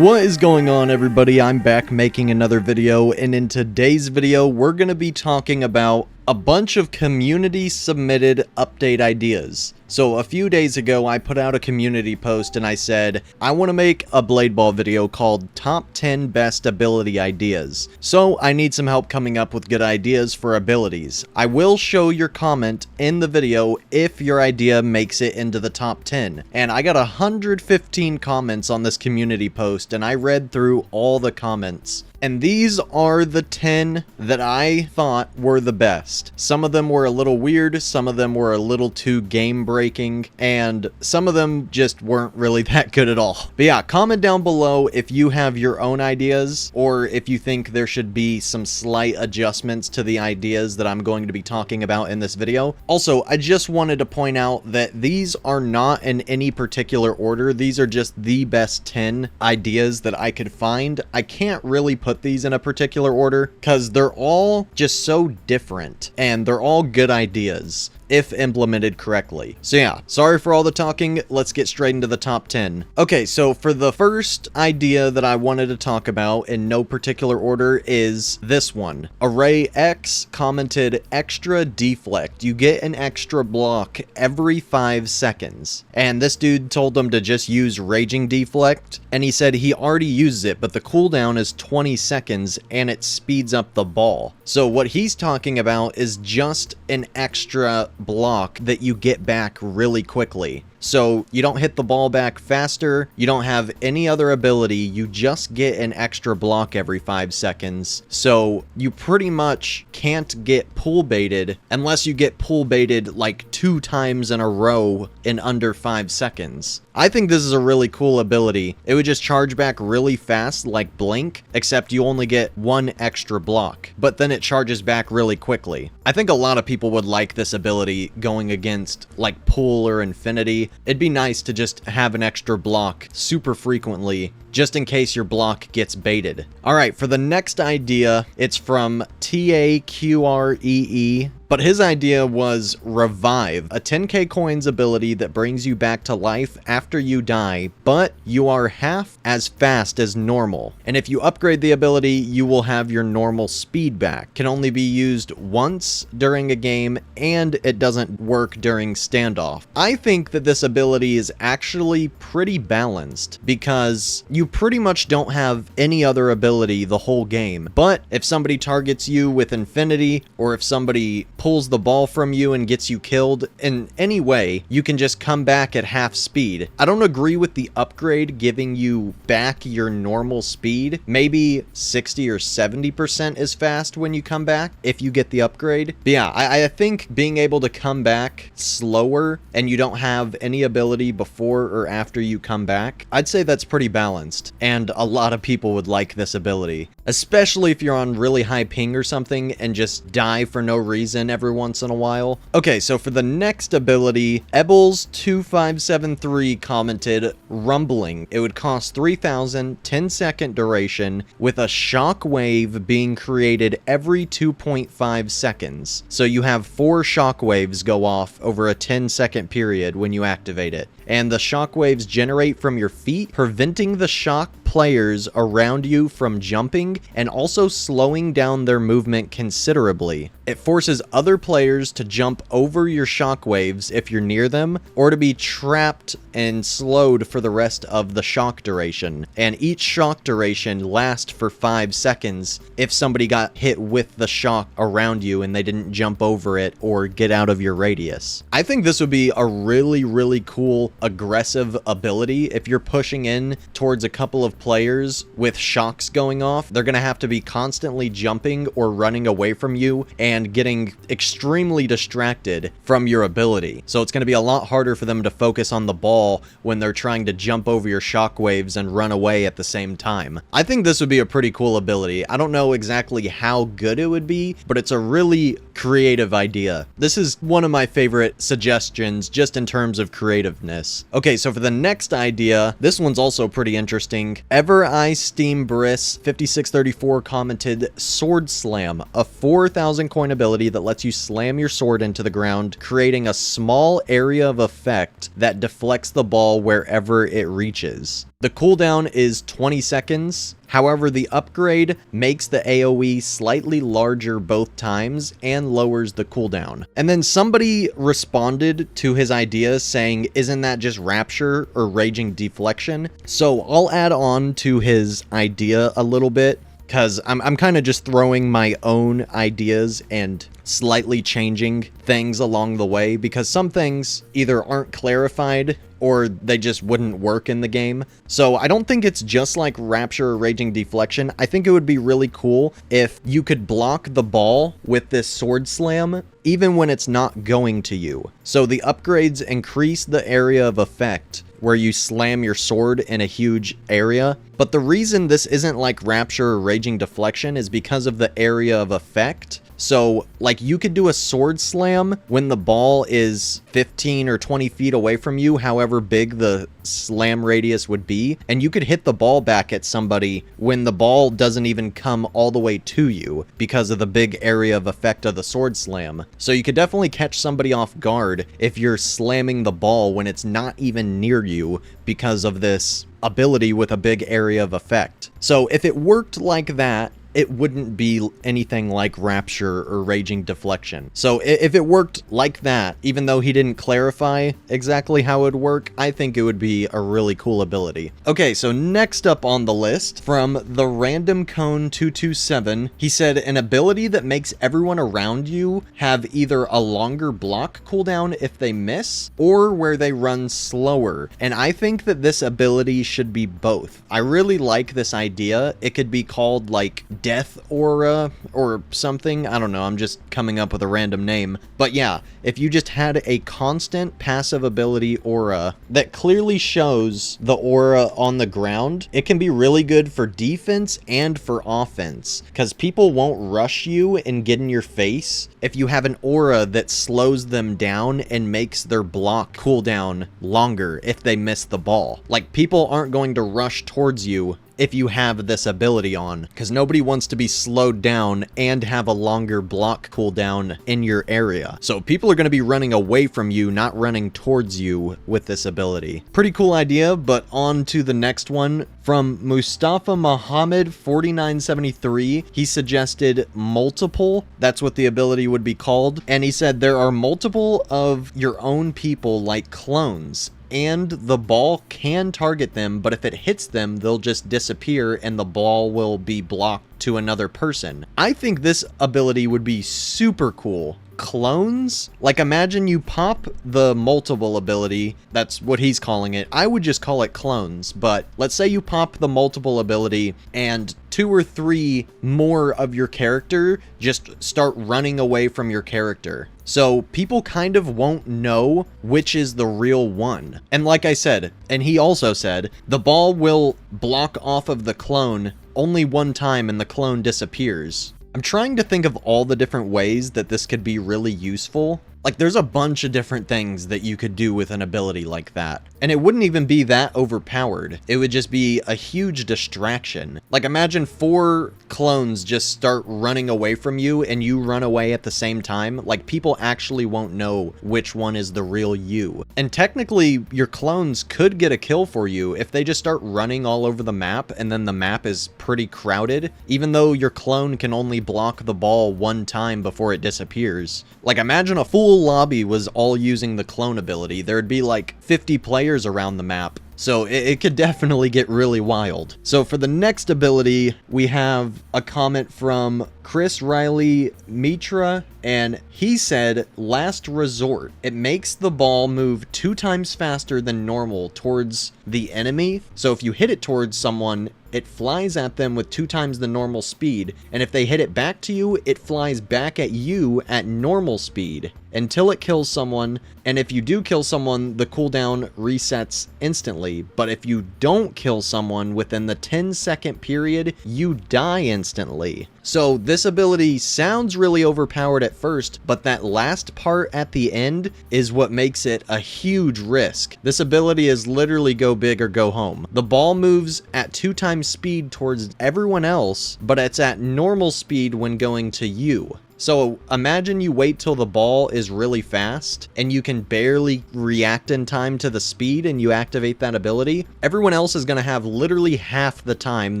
What is going on, everybody? I'm back making another video, and in today's video we're going to be talking about a bunch of community submitted update ideas. So a few days ago I put out a community post and I said I want to make a Blade Ball video called Top 10 Best Ability Ideas. So I need some help coming up with good ideas for abilities. I will show your comment in the video if your idea makes it into the top 10. And I got 115 comments on this community post and I read through all the comments. And these are the 10 that I thought were the best. Some of them were a little weird, some of them were a little too game-breaking, and some of them just weren't really that good at all. But yeah, comment down below if you have your own ideas, or if you think there should be some slight adjustments to the ideas that I'm going to be talking about in this video. Also, I just wanted to point out that these are not in any particular order. These are just the best 10 ideas that I could find. I can't really put these in a particular order because they're all just so different and they're all good ideas if implemented correctly. So yeah, sorry for all the talking, let's get straight into the top 10. Okay, so for the first idea that I wanted to talk about in no particular order is this one. Array X commented extra deflect. You get an extra block every 5 seconds. And this dude told them to just use raging deflect, and he said he already uses it, but the cooldown is 20 seconds and it speeds up the ball. So what he's talking about is just an extra block that you get back really quickly. So you don't hit the ball back faster, you don't have any other ability, you just get an extra block every 5 seconds. So you pretty much can't get pull baited unless you get pull baited like 2 times in a row in under 5 seconds. I think this is a really cool ability. It would just charge back really fast like Blink, except you only get 1 extra block, but then it charges back really quickly. I think a lot of people would like this ability going against like Pull or Infinity. It'd be nice to just have an extra block super frequently, just in case your block gets baited. Alright, for the next idea, it's from TAQREE. But his idea was Revive, a 10k coins ability that brings you back to life after you die, but you are half as fast as normal. And if you upgrade the ability, you will have your normal speed back. Can only be used once during a game, and it doesn't work during standoff. I think that this ability is actually pretty balanced, because you pretty much don't have any other ability the whole game. But if somebody targets you with Infinity, or if somebody pulls the ball from you and gets you killed in any way, you can just come back at half speed. I don't agree with the upgrade giving you back your normal speed. Maybe 60 or 70% is fast when you come back if you get the upgrade. But yeah, I think being able to come back slower and you don't have any ability before or after you come back, I'd say that's pretty balanced. And a lot of people would like this ability, especially if you're on really high ping or something and just die for no reason every once in a while. Okay, so for the next ability, Ebbles2573 commented Rumbling. It would cost 3,000, 10-second duration, with a shock wave being created every 2.5 seconds. So you have 4 shock waves go off over a 10-second period when you activate it. And the shock waves generate from your feet, preventing the shock players around you from jumping and also slowing down their movement considerably. It forces other players to jump over your shockwaves if you're near them, or to be trapped and slowed for the rest of the shock duration. And each shock duration lasts for 5 seconds if somebody got hit with the shock around you and they didn't jump over it or get out of your radius. I think this would be a really cool aggressive ability. If you're pushing in towards a couple of players with shocks going off, they're gonna have to be constantly jumping or running away from you and getting extremely distracted from your ability. So it's gonna be a lot harder for them to focus on the ball when they're trying to jump over your shockwaves and run away at the same time. I think this would be a pretty cool ability. I don't know exactly how good it would be, but it's a really creative idea. This is one of my favorite suggestions just in terms of creativeness. Okay, so for the next idea, this one's also pretty interesting. Ever I Steam Briss 5634 commented Sword Slam, a 4,000 coin ability that lets you slam your sword into the ground, creating a small area of effect that deflects the ball wherever it reaches. The cooldown is 20 seconds. However, the upgrade makes the AoE slightly larger both times and lowers the cooldown. And then somebody responded to his idea saying, isn't that just Rapture or Raging Deflection? So I'll add on to his idea a little bit, because I'm kind of just throwing my own ideas and slightly changing things along the way, because some things either aren't clarified or they just wouldn't work in the game. So I don't think it's just like Rapture or Raging Deflection. I think it would be really cool if you could block the ball with this sword slam even when it's not going to you. So the upgrades increase the area of effect where you slam your sword in a huge area. But the reason this isn't like Rapture or Raging Deflection is because of the area of effect. So, like, you could do a sword slam when the ball is 15 or 20 feet away from you, however big the slam radius would be, and you could hit the ball back at somebody when the ball doesn't even come all the way to you because of the big area of effect of the sword slam. So you could definitely catch somebody off guard if you're slamming the ball when it's not even near you because of this ability with a big area of effect. So if it worked like that, it wouldn't be anything like Rapture or Raging Deflection. So if it worked like that, even though he didn't clarify exactly how it would work, I think it would be a really cool ability. Okay, so next up on the list, from the Random Cone 227, he said an ability that makes everyone around you have either a longer block cooldown if they miss, or where they run slower. And I think that this ability should be both. I really like this idea. It could be called like Death Aura or something. I don't know, I'm just coming up with a random name. But yeah, if you just had a constant passive ability aura that clearly shows the aura on the ground, it can be really good for defense and for offense, because people won't rush you and get in your face if you have an aura that slows them down and makes their block cooldown longer if they miss the ball. Like, people aren't going to rush towards you if you have this ability on, because nobody wants to be slowed down and have a longer block cooldown in your area. So people are going to be running away from you, not running towards you with this ability. Pretty cool idea, but on to the next one. From Mustafa Muhammad 4973, he suggested multiple. That's what the ability would be called. And he said there are multiple of your own people like clones, and the ball can target them, but if it hits them, they'll just disappear and the ball will be blocked to another person. I think this ability would be super cool. Clones? Like, imagine you pop the multiple ability, that's what he's calling it. I would just call it clones, but let's say you pop the multiple ability and 2 or 3 more of your character just start running away from your character. So people kind of won't know which is the real one. And like I said, and he also said, the ball will block off of the clone only one time and the clone disappears. I'm trying to think of all the different ways that this could be really useful. Like, there's a bunch of different things that you could do with an ability like that. And it wouldn't even be that overpowered. It would just be a huge distraction. Like, imagine 4 clones just start running away from you and you run away at the same time. Like, people actually won't know which one is the real you. And technically, your clones could get a kill for you if they just start running all over the map and then the map is pretty crowded, even though your clone can only block the ball one time before it disappears. Like, imagine a full lobby was all using the clone ability. There'd be like 50 players around the map. So it could definitely get really wild. So for the next ability, we have a comment from Chris Riley Mitra, and he said, last resort. It makes the ball move 2 times faster than normal towards the enemy. So if you hit it towards someone, it flies at them with 2 times the normal speed, and if they hit it back to you, it flies back at you at normal speed until it kills someone, and if you do kill someone, the cooldown resets instantly, but if you don't kill someone within the 10-second period, you die instantly. So this ability sounds really overpowered at first, but that last part at the end is what makes it a huge risk. This ability is literally go big or go home. The ball moves at 2 times speed towards everyone else, but it's at normal speed when going to you. So imagine you wait till the ball is really fast and you can barely react in time to the speed and you activate that ability. Everyone else is going to have literally half the time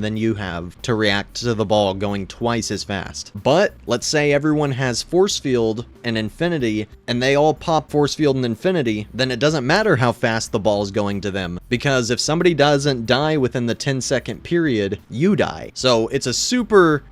than you have to react to the ball going twice as fast. But let's say everyone has Force Field and Infinity and they all pop Force Field and Infinity, then it doesn't matter how fast the ball is going to them, because if somebody doesn't die within the 10-second period, you die. So it's a super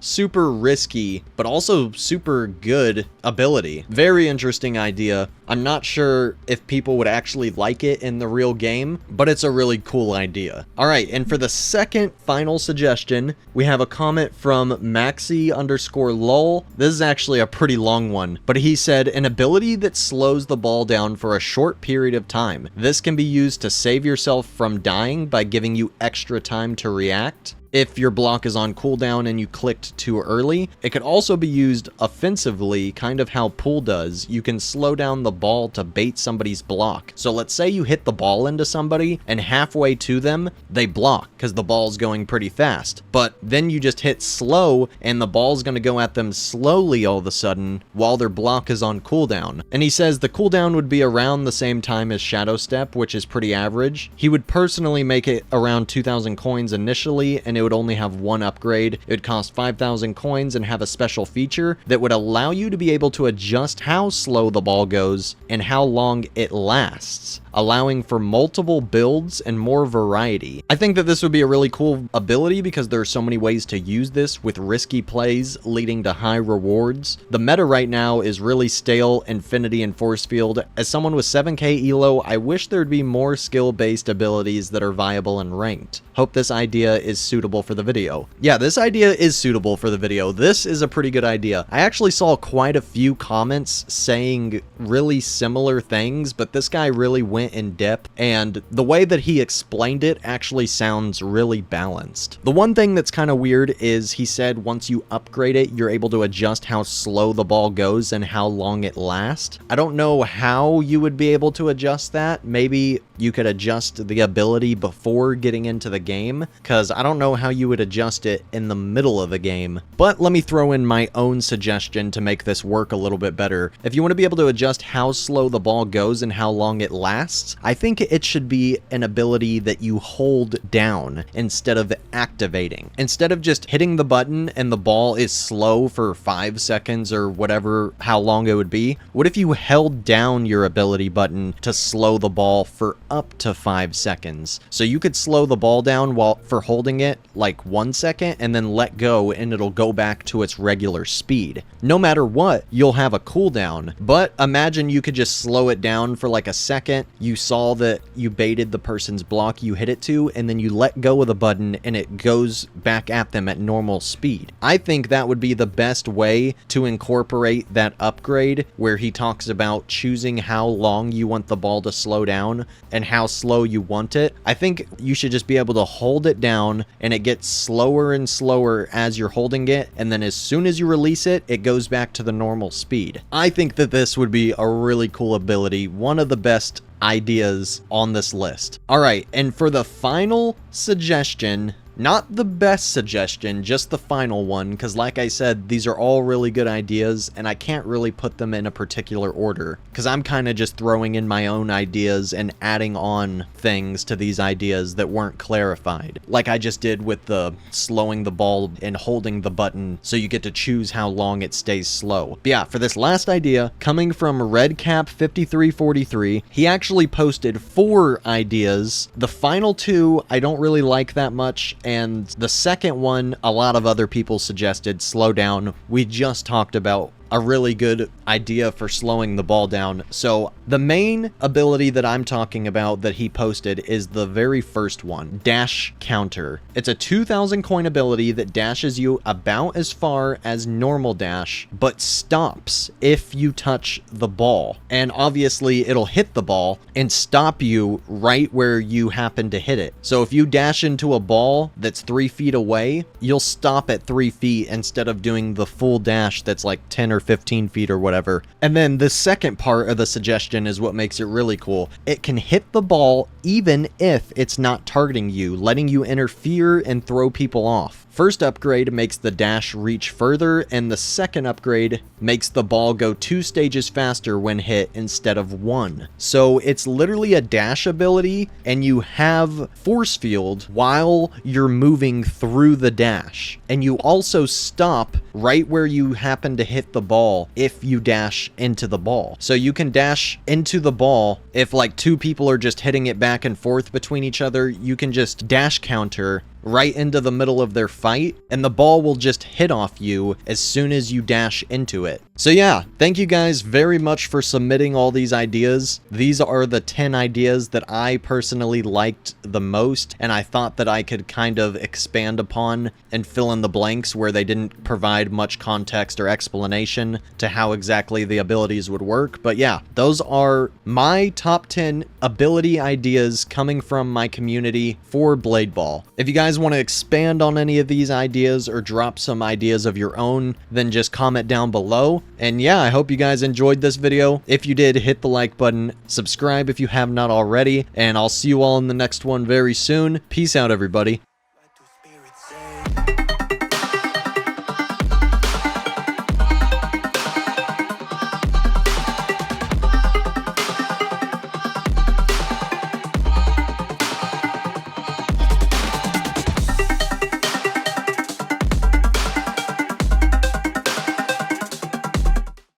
risky but also super good ability. Very interesting idea. I'm not sure if people would actually like it in the real game, but it's a really cool idea. Alright, and for the second final suggestion, we have a comment from Maxi_lol. This is actually a pretty long one, but he said, an ability that slows the ball down for a short period of time. This can be used to save yourself from dying by giving you extra time to react. If your block is on cooldown and you clicked too early. It could also be used offensively, kind of how Pool does. You can slow down the ball to bait somebody's block. So let's say you hit the ball into somebody and halfway to them, they block because the ball's going pretty fast. But then you just hit slow and the ball's going to go at them slowly all of a sudden while their block is on cooldown. And he says the cooldown would be around the same time as Shadow Step, which is pretty average. He would personally make it around 2,000 coins initially, and it would only have one upgrade. It would cost 5,000 coins and have a special feature that would allow you to be able to adjust how slow the ball goes and how long it lasts, allowing for multiple builds and more variety. I think that this would be a really cool ability because there are so many ways to use this with risky plays leading to high rewards. The meta right now is really stale Infinity and Force Field. As someone with 7k elo, I wish there'd be more skill-based abilities that are viable and ranked. Hope this idea is suitable for the video. Yeah, this idea is suitable for the video. This is a pretty good idea. I actually saw quite a few comments saying really similar things, but this guy really went in depth, and the way that he explained it actually sounds really balanced. The one thing that's kind of weird is he said once you upgrade it, you're able to adjust how slow the ball goes and how long it lasts. I don't know how you would be able to adjust that. Maybe you could adjust the ability before getting into the game, because I don't know how you would adjust it in the middle of the game. But let me throw in my own suggestion to make this work a little bit better. If you want to be able to adjust how slow the ball goes and how long it lasts, I think it should be an ability that you hold down instead of activating. Instead of just hitting the button and the ball is slow for 5 seconds or whatever, how long it would be, what if you held down your ability button to slow the ball for up to 5 seconds? So you could slow the ball down for holding it like 1 second and then let go, and it'll go back to its regular speed. No matter what, you'll have a cooldown. But imagine you could just slow it down for like a second. You saw that you baited the person's block you hit it to, and then you let go of the button and it goes back at them at normal speed. I think that would be the best way to incorporate that upgrade where he talks about choosing how long you want the ball to slow down and how slow you want it. I think you should just be able to hold it down and it gets slower and slower as you're holding it, and then as soon as you release it, it goes back to the normal speed. I think that this would be a really cool ability, one of the best ideas on this list. Alright, and for the final suggestion, not the best suggestion, just the final one, because like I said, these are all really good ideas, and I can't really put them in a particular order, because I'm kind of just throwing in my own ideas and adding on things to these ideas that weren't clarified, like I just did with the slowing the ball and holding the button so you get to choose how long it stays slow. But yeah, for this last idea, coming from Redcap5343, he actually posted 4 ideas. The final 2 I don't really like that much, and the second one, a lot of other people suggested slow down. We just talked about a really good idea for slowing the ball down. So the main ability that I'm talking about that he posted is the very first one, Dash Counter. It's a 2,000 coin ability that dashes you about as far as normal dash, but stops if you touch the ball. And obviously it'll hit the ball and stop you right where you happen to hit it. So if you dash into a ball that's 3 feet away, you'll stop at 3 feet instead of doing the full dash that's like 10 or 15 feet or whatever. And then the second part of the suggestion is what makes it really cool. It can hit the ball even if it's not targeting you, letting you interfere and throw people off. first upgrade makes the dash reach further, and the second upgrade makes the ball go 2 stages faster when hit instead of 1. So it's literally a dash ability, and you have force field while you're moving through the dash. And you also stop right where you happen to hit the ball if you dash into the ball. So you can dash into the ball if like 2 people are just hitting it back and forth between each other. You can just dash counter right into the middle of their fight, and the ball will just hit off you as soon as you dash into it. So yeah, thank you guys very much for submitting all these ideas. These are the 10 ideas that I personally liked the most, and I thought that I could kind of expand upon and fill in the blanks where they didn't provide much context or explanation to how exactly the abilities would work. But yeah, those are my top 10 ability ideas coming from my community for Blade Ball. If you guys want to expand on any of these ideas or drop some ideas of your own, then just comment down below. And yeah, I hope you guys enjoyed this video. If you did, hit the like button, subscribe if you have not already, and I'll see you all in the next one very soon. Peace out, everybody.